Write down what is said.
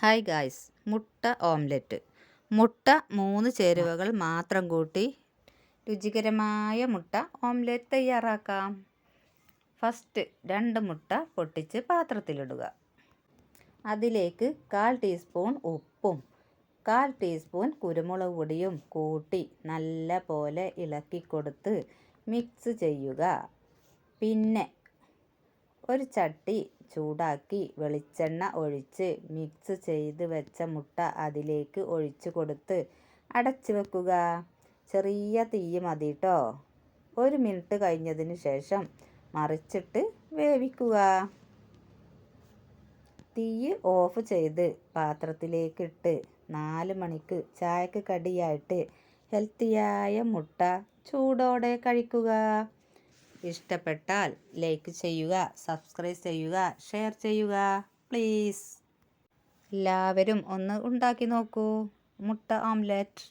Hi guys, മുട്ട omelette. മുട്ട 3 ചേരുവകൾ മാത്രം കൂട്ടി രുചികരമായ മുട്ട ഓംലെറ്റ് തയ്യാറാക്കാം. ഫസ്റ്റ് 2 മുട്ട പൊട്ടിച്ച് പാത്രത്തിലിടുക. അതിലേക്ക് 1/4 ടീസ്പൂൺ ഉപ്പും 1/4 ടീസ്പൂൺ കുരുമുളക് പൊടിയും കൂട്ടി നല്ല പോലെ ഇളക്കി കൊടുത്ത് മിക്സ് ചെയ്യുക. പിന്നെ ഒരു ചട്ടി ചൂടാക്കി വെളിച്ചെണ്ണ ഒഴിച്ച് മിക്സ് ചെയ്ത് വെച്ച മുട്ട അതിലേക്ക് ഒഴിച്ചു കൊടുത്ത് അടച്ചു വെക്കുക. ചെറിയ തീ മതി ട്ടോ. 1 മിനിറ്റ് കഴിഞ്ഞതിന് ശേഷം മറിച്ചിട്ട് വേവിക്കുക. തീ ഓഫ് ചെയ്ത് പാത്രത്തിലേക്കിട്ട് 4 മണിക്ക് ചായക്ക് കടിയായിട്ട് ഹെൽത്തിയായ മുട്ട ചൂടോടെ കഴിക്കുക. ഇഷ്ടപ്പെട്ടാൽ ലൈക്ക് ചെയ്യുക, സബ്സ്ക്രൈബ് ചെയ്യുക, ഷെയർ ചെയ്യുക പ്ലീസ്. എല്ലാവരും ഒന്ന് ഉണ്ടാക്കി നോക്കൂ മുട്ട ഓംലെറ്റ്.